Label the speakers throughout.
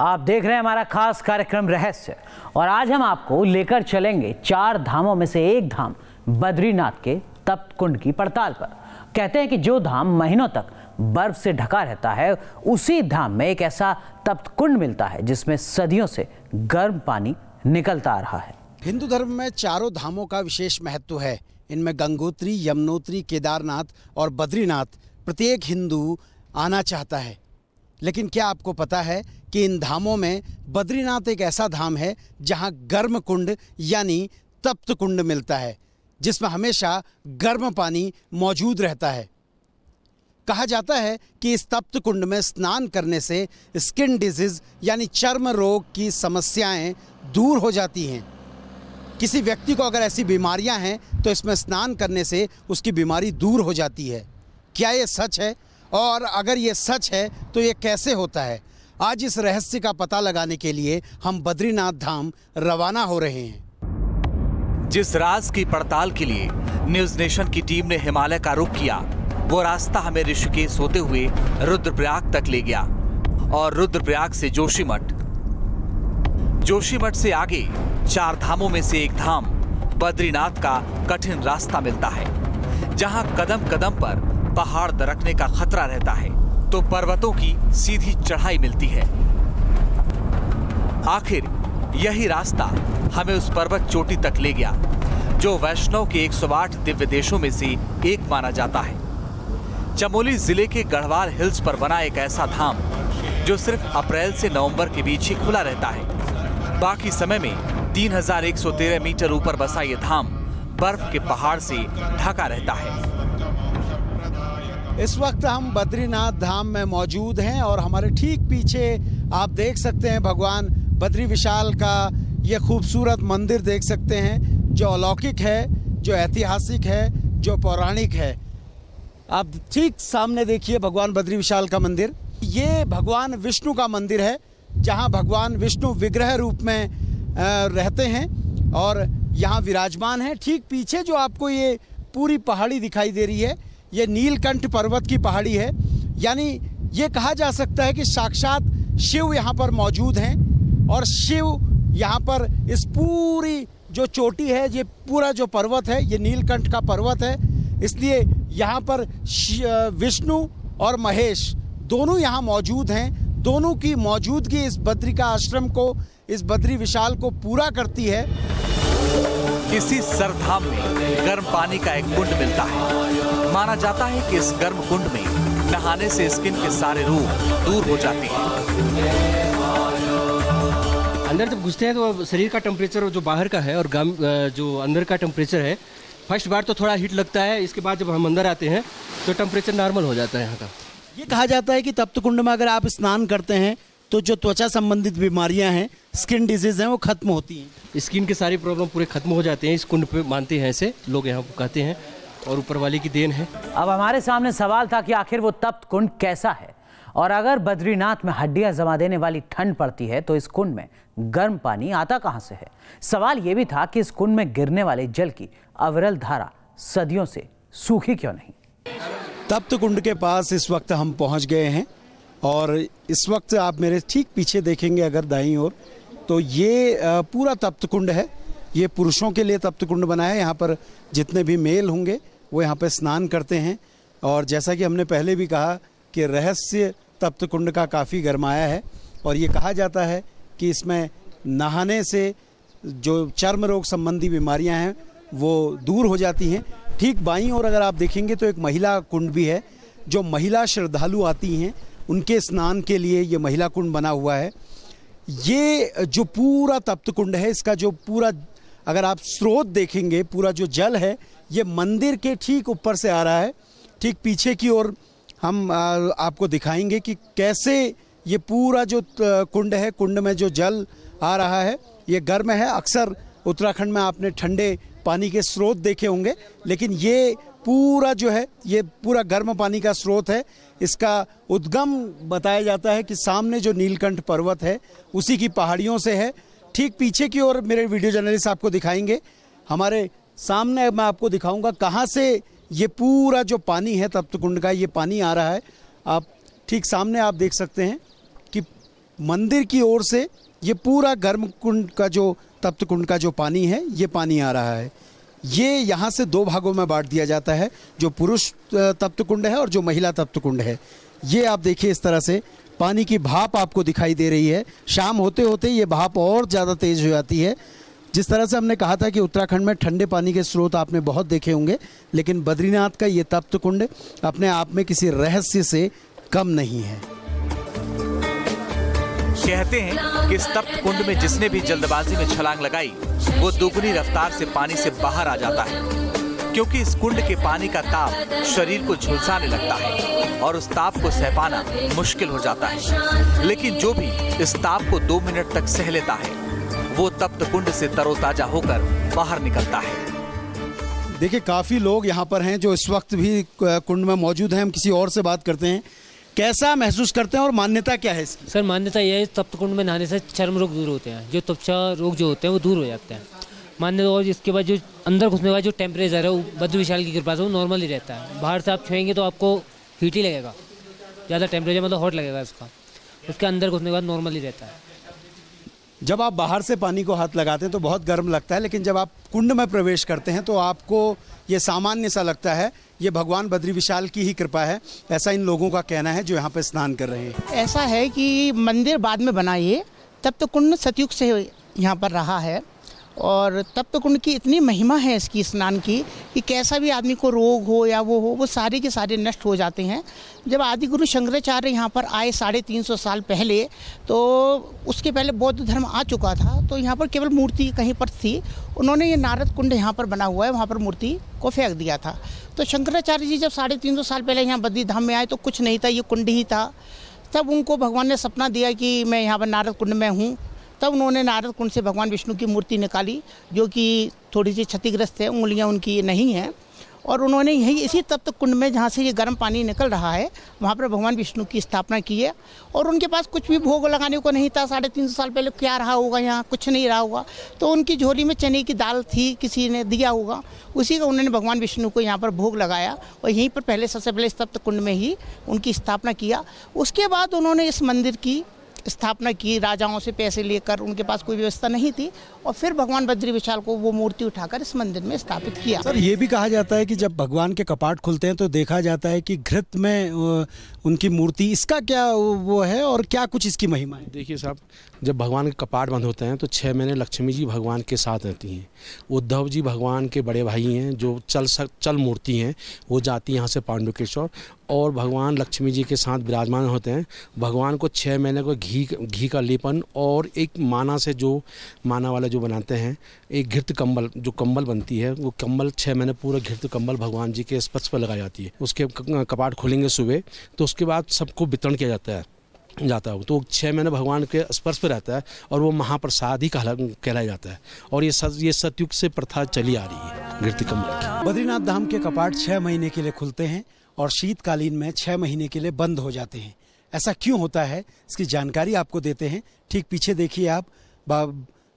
Speaker 1: आप देख रहे हैं हमारा खास कार्यक्रम रहस्य और आज हम आपको लेकर चलेंगे 4 धामों में से एक धाम बद्रीनाथ के तप्त कुंड की पड़ताल पर। कहते हैं कि जो धाम महीनों तक बर्फ से ढका रहता है उसी धाम में एक ऐसा तप्त कुंड मिलता है जिसमें सदियों से गर्म पानी निकलता आ रहा है।
Speaker 2: हिंदू धर्म में चारों धामों का विशेष महत्व है। इनमें गंगोत्री, यमुनोत्री, केदारनाथ और बद्रीनाथ प्रत्येक हिंदू आना चाहता है। लेकिन क्या आपको पता है कि इन धामों में बद्रीनाथ एक ऐसा धाम है जहां गर्म कुंड यानी तप्त कुंड मिलता है, जिसमें हमेशा गर्म पानी मौजूद रहता है। कहा जाता है कि इस तप्त कुंड में स्नान करने से स्किन डिजीज यानी चर्म रोग की समस्याएं दूर हो जाती हैं। किसी व्यक्ति को अगर ऐसी बीमारियां हैं तो इसमें स्नान करने से उसकी बीमारी दूर हो जाती है। क्या ये सच है? और अगर ये सच है तो ये कैसे होता है? आज इस रहस्य का पता लगाने के लिए हम बद्रीनाथ धाम रवाना हो रहे हैं।
Speaker 3: जिस राज की पड़ताल के लिए न्यूज नेशन की टीम ने हिमालय का रुख किया, वो रास्ता हमें ऋषिकेश होते हुए रुद्रप्रयाग तक ले गया और रुद्रप्रयाग से जोशीमठ, जोशीमठ से आगे 4 धामों में से एक धाम बद्रीनाथ का कठिन रास्ता मिलता है, जहां कदम कदम पर पहाड़ दरकने का खतरा रहता है तो पर्वतों की सीधी चढ़ाई मिलती है। आखिर यही रास्ता हमें उस पर्वत चोटी तक ले गया जो वैष्णव के 108 दिव्य देशों में से एक माना जाता है। चमोली जिले के गढ़वाल हिल्स पर बना एक ऐसा धाम जो सिर्फ अप्रैल से नवंबर के बीच ही खुला रहता है। बाकी समय में 3113 मीटर ऊपर बसा ये धाम बर्फ के पहाड़ से ढका रहता है।
Speaker 2: इस वक्त हम बद्रीनाथ धाम में मौजूद हैं और हमारे ठीक पीछे आप देख सकते हैं भगवान बद्री विशाल का ये खूबसूरत मंदिर देख सकते हैं, जो अलौकिक है, जो ऐतिहासिक है, जो पौराणिक है। आप ठीक सामने देखिए भगवान बद्री विशाल का मंदिर। ये भगवान विष्णु का मंदिर है जहां भगवान विष्णु विग्रह रूप में रहते हैं और यहाँ विराजमान है। ठीक पीछे जो आपको ये पूरी पहाड़ी दिखाई दे रही है, ये नीलकंठ पर्वत की पहाड़ी है। यानी ये कहा जा सकता है कि साक्षात शिव यहाँ पर मौजूद हैं और शिव यहाँ पर इस पूरी जो चोटी है, ये पूरा जो पर्वत है, ये नीलकंठ का पर्वत है। इसलिए यहाँ पर विष्णु और महेश दोनों यहाँ मौजूद हैं। दोनों की मौजूदगी इस बद्री का आश्रम को, इस बद्री विशाल को पूरा करती है।
Speaker 3: किसी सरधाम में गर्म पानी का एक कुंड मिलता है। माना जाता है कि इस गर्म कुंड में नहाने से स्किन के सारे रोग दूर हो जाते हैं।
Speaker 4: अंदर जब घुसते हैं तो शरीर का टेम्परेचर जो बाहर का है और जो अंदर का टेम्परेचर है, फर्स्ट बार तो थोड़ा हीट लगता है। इसके बाद जब हम अंदर आते हैं तो टेम्परेचर नॉर्मल हो जाता है यहाँ का।
Speaker 2: ये कहा जाता है कि तप्त कुंड में अगर आप स्नान करते हैं तो जो त्वचा संबंधित बीमारियां हैं, स्किन डिजीज हैं, वो खत्म होती हैं।
Speaker 4: स्किन के सारी प्रॉब्लम पूरे खत्म हो जाते हैं। इस कुंड पे मानते हैं, ऐसे लोग यहाँ कहते हैं और ऊपर वाले की देन है।
Speaker 1: अब हमारे सामने सवाल था कि आखिर वो तप्त कुंड कैसा है और अगर बद्रीनाथ में हड्डियां जमा देने वाली ठंड पड़ती है तो इस कुंड में गर्म पानी आता कहां से है। सवाल यह भी था कि इस कुंड में गिरने वाले जल की अविरल धारा सदियों से सूखी क्यों नहीं।
Speaker 2: तप्त कुंड के पास इस वक्त हम पहुंच गए हैं और इस वक्त आप मेरे ठीक पीछे देखेंगे अगर दाईं ओर, तो ये पूरा तप्त कुंड है। ये पुरुषों के लिए तप्त कुंड बना है। यहाँ पर जितने भी मेल होंगे वो यहाँ पर स्नान करते हैं और जैसा कि हमने पहले भी कहा कि रहस्य तप्त कुंड का काफ़ी गरमाया है और ये कहा जाता है कि इसमें नहाने से जो चर्म रोग संबंधी बीमारियां हैं वो दूर हो जाती हैं। ठीक बाईं ओर अगर आप देखेंगे तो एक महिला कुंड भी है। जो महिला श्रद्धालु आती हैं उनके स्नान के लिए ये महिला कुंड बना हुआ है। ये जो पूरा तप्त कुंड है, इसका जो पूरा अगर आप स्रोत देखेंगे, पूरा जो जल है ये मंदिर के ठीक ऊपर से आ रहा है। ठीक पीछे की ओर हम आपको दिखाएंगे कि कैसे ये पूरा जो कुंड है, कुंड में जो जल आ रहा है ये गर्म है। अक्सर उत्तराखंड में आपने ठंडे पानी के स्रोत देखे होंगे, लेकिन ये पूरा जो है ये पूरा गर्म पानी का स्रोत है। इसका उद्गम बताया जाता है कि सामने जो नीलकंठ पर्वत है उसी की पहाड़ियों से है। ठीक पीछे की ओर मेरे वीडियो जर्नलिस्ट आपको दिखाएंगे। हमारे सामने मैं आपको दिखाऊंगा कहाँ से ये पूरा जो पानी है तप्त कुंड का, ये पानी आ रहा है। आप ठीक सामने आप देख सकते हैं कि मंदिर की ओर से ये पूरा गर्म कुंड का जो तप्त कुंड का जो पानी है ये पानी आ रहा है। ये यहाँ से दो भागों में बांट दिया जाता है, जो पुरुष तप्त कुंड है और जो महिला तप्त कुंड है। ये आप देखिए इस तरह से पानी की भाप आपको दिखाई दे रही है। शाम होते होते ये भाप और ज़्यादा तेज़ हो जाती है। जिस तरह से हमने कहा था कि उत्तराखंड में ठंडे पानी के स्रोत आपने बहुत देखे होंगे, लेकिन बद्रीनाथ का ये तप्त कुंड अपने आप में किसी रहस्य से कम नहीं है।
Speaker 3: कहते हैं कि इस तप्त कुंड में जिसने भी जल्दबाजी में छलांग लगाई वो दुगनी रफ्तार से पानी से बाहर आ जाता है, क्योंकि इस कुंड के पानी का ताप शरीर को झुलसाने लगता है और उस ताप को सह पाना मुश्किल हो जाता है। लेकिन जो भी इस ताप को 2 मिनट तक सह लेता है वो तप्त कुंड से तरोताजा होकर बाहर निकलता है।
Speaker 2: देखिए काफ़ी लोग यहाँ पर हैं जो इस वक्त भी कुंड में मौजूद हैं। हम किसी और से बात करते हैं, कैसा महसूस करते हैं और मान्यता क्या है इसकी?
Speaker 5: सर मान्यता यह है तप्त कुंड में नहाने से चर्म रोग दूर होते हैं, जो त्वचा रोग जो होते हैं वो दूर हो जाते हैं मान्यता। और इसके बाद जो अंदर घुसने के बाद जो टेम्परेचर है वो बद्री विशाल की कृपा से वो नॉर्मल ही रहता है। बाहर से आप छुएंगे तो आपको हीट ही लगेगा, ज़्यादा टेम्परेचर मतलब हॉट लगेगा इसका। उसके अंदर घुसने के बाद नॉर्मल ही रहता है।
Speaker 2: जब आप बाहर से पानी को हाथ लगाते हैं तो बहुत गर्म लगता है, लेकिन जब आप कुंड में प्रवेश करते हैं तो आपको ये सामान्य सा लगता है। ये भगवान बद्री विशाल की ही कृपा है, ऐसा इन लोगों का कहना है जो यहाँ पे स्नान कर रहे हैं।
Speaker 6: ऐसा है कि मंदिर बाद में बना ये, तब तो कुंड सतयुग से यहाँ पर रहा है और तब तो कुंड की इतनी महिमा है इसकी स्नान की कि कैसा भी आदमी को रोग हो या वो सारे के सारे नष्ट हो जाते हैं। जब आदि गुरु शंकराचार्य यहाँ पर आए 350 साल पहले, तो उसके पहले बौद्ध धर्म आ चुका था, तो यहाँ पर केवल मूर्ति कहीं पर थी। उन्होंने ये नारद कुंड यहाँ पर बना हुआ है, वहाँ पर मूर्ति को फेंक दिया था। तो शंकराचार्य जी जब 350 साल पहले यहाँ बद्री धाम में आए तो कुछ नहीं था, ये कुंड ही था। तब उनको भगवान ने सपना दिया कि मैं यहाँ पर नारद कुंड में हूँ। तब उन्होंने नारद कुंड से भगवान विष्णु की मूर्ति निकाली, जो कि थोड़ी सी क्षतिग्रस्त है, उंगलियां उनकी नहीं हैं, और उन्होंने यही इसी तप्त कुंड में जहाँ से ये गर्म पानी निकल रहा है वहाँ पर भगवान विष्णु की स्थापना की है। और उनके पास कुछ भी भोग लगाने को नहीं था। 350 साल पहले क्या रहा होगा, यहाँ कुछ नहीं रहा होगा, तो उनकी झोली में चने की दाल थी, किसी ने दिया होगा, उसी का उन्होंने भगवान विष्णु को यहाँ पर भोग लगाया और यहीं पर पहले सबसे पहले इस तप्त कुंड में ही उनकी स्थापना किया। उसके बाद उन्होंने इस मंदिर की स्थापना की, राजाओं से पैसे लेकर, उनके पास कोई व्यवस्था नहीं थी, और फिर भगवान बद्री विशाल को वो मूर्ति उठाकर इस मंदिर में स्थापित किया।
Speaker 2: सर ये भी कहा जाता है कि जब भगवान के कपाट खुलते हैं तो देखा जाता है कि घृत में उनकी मूर्ति, इसका क्या वो है और क्या कुछ इसकी महिमा है?
Speaker 7: देखिए साहब, जब भगवान के कपाट बंद होते हैं तो 6 महीने लक्ष्मी जी भगवान के साथ रहती हैं। उद्धव जी भगवान के बड़े भाई हैं, जो चल मूर्ति हैं, वो जाती हैं यहाँ से पांडुकेश्वर, और भगवान लक्ष्मी जी के साथ विराजमान होते हैं। भगवान को 6 महीने को घी का लेपन और एक माना से जो माना वाला जो बनाते हैं, एक घृत कंबल, जो कंबल बनती है, वो कंबल 6 महीने पूरा घृत कंबल भगवान जी के स्पर्श पर लगाई जाती है। उसके कपाट खोलेंगे सुबह, तो उसके बाद सबको वितरण किया जाता है तो 6 महीने भगवान के स्पर्श पर रहता है और वो महाप्रसाद ही कहलाया जाता है। और ये सतयुग से प्रथा चली आ रही है घृत कंबल की।
Speaker 2: बद्रीनाथ धाम के कपाट 6 महीने के लिए खुलते हैं और शीतकालीन में 6 महीने के लिए बंद हो जाते हैं। ऐसा क्यों होता है, इसकी जानकारी आपको देते हैं। ठीक पीछे देखिए आप,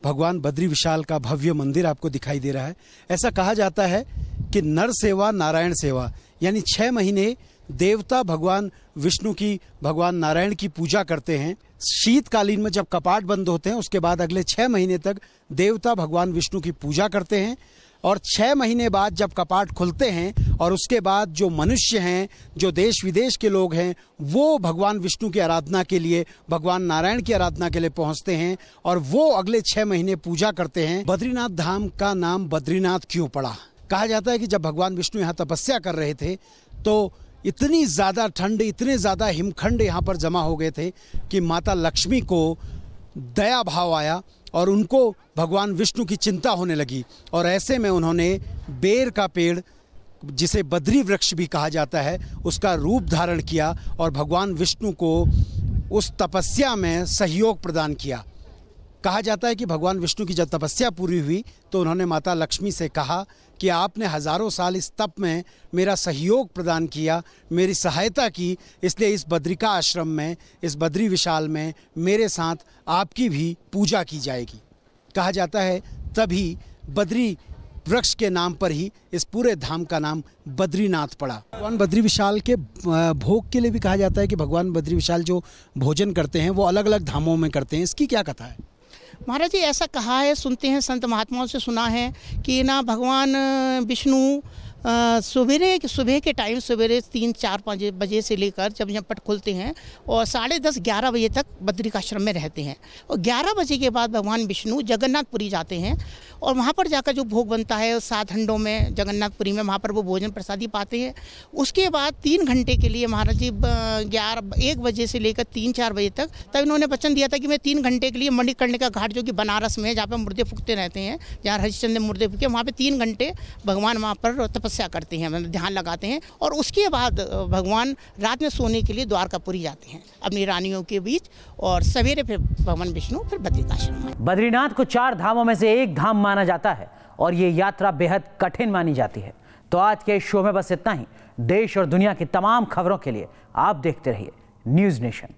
Speaker 2: भगवान बद्री विशाल का भव्य मंदिर आपको दिखाई दे रहा है। ऐसा कहा जाता है कि नर सेवा नारायण सेवा, यानी 6 महीने देवता भगवान विष्णु की, भगवान नारायण की पूजा करते हैं। शीतकालीन में जब कपाट बंद होते हैं उसके बाद अगले 6 महीने तक देवता भगवान विष्णु की पूजा करते हैं, और 6 महीने बाद जब कपाट खुलते हैं और उसके बाद जो मनुष्य हैं, जो देश विदेश के लोग हैं, वो भगवान विष्णु की आराधना के लिए, भगवान नारायण की आराधना के लिए पहुंचते हैं और वो अगले 6 महीने पूजा करते हैं। बद्रीनाथ धाम का नाम बद्रीनाथ क्यों पड़ा? कहा जाता है कि जब भगवान विष्णु यहाँ तपस्या कर रहे थे तो इतनी ज़्यादा ठंड, इतने ज़्यादा हिमखंड यहाँ पर जमा हो गए थे कि माता लक्ष्मी को दया भाव आया और उनको भगवान विष्णु की चिंता होने लगी, और ऐसे में उन्होंने बेर का पेड़, जिसे बद्री वृक्ष भी कहा जाता है, उसका रूप धारण किया और भगवान विष्णु को उस तपस्या में सहयोग प्रदान किया। कहा जाता है कि भगवान विष्णु की जब तपस्या पूरी हुई तो उन्होंने माता लक्ष्मी से कहा कि आपने हज़ारों साल इस तप में मेरा सहयोग प्रदान किया, मेरी सहायता की, इसलिए इस बद्रिका आश्रम में, इस बद्री विशाल में मेरे साथ आपकी भी पूजा की जाएगी। कहा जाता है तभी बद्री वृक्ष के नाम पर ही इस पूरे धाम का नाम बद्रीनाथ पड़ा। भगवान बद्री विशाल के भोग के लिए भी कहा जाता है कि भगवान बद्री विशाल जो भोजन करते हैं वो अलग अलग धामों में करते हैं, इसकी क्या कथा है?
Speaker 6: महाराज जी ऐसा कहा है, सुनते हैं संत महात्माओं से सुना है कि ना भगवान विष्णु सुबह के टाइम सवेरे 3-4-5 बजे से लेकर जब यहाँ पट खुलते हैं और 10:30-11 बजे तक बद्रिकाश्रम में रहते हैं और 11 बजे के बाद भगवान विष्णु जगन्नाथपुरी जाते हैं और वहाँ पर जाकर जो भोग बनता है 7 हंडों में जगन्नाथपुरी में, वहाँ पर वो भोजन प्रसादी पाते हैं। उसके बाद 3 घंटे के लिए महाराज जी 1 बजे से लेकर 3-4 बजे तक, तब इन्होंने वचन दिया था कि मैं 3 घंटे के लिए मणिकर्णिका घाट जो कि बनारस में है, जहाँ पर मुर्दे फूकते रहते हैं, जहाँ हरिश्चंद्र मुर्दे फूके, वहाँ पर 3 घंटे भगवान वहाँ पर तपस्या करते हैं, मतलब ध्यान लगाते हैं। और उसके बाद भगवान रात में सोने के लिए द्वारकापुरी जाते हैं अपनी रानियों के बीच और सवेरे फिर भगवान विष्णु फिर बद्रिकाश्रम में।
Speaker 1: बद्रीनाथ को 4 धामों में से एक धाम माना जाता है और ये यात्रा बेहद कठिन मानी जाती है। तो आज के शो में बस इतना ही। देश और दुनिया की तमाम खबरों के लिए आप देखते रहिए न्यूज़ नेशन।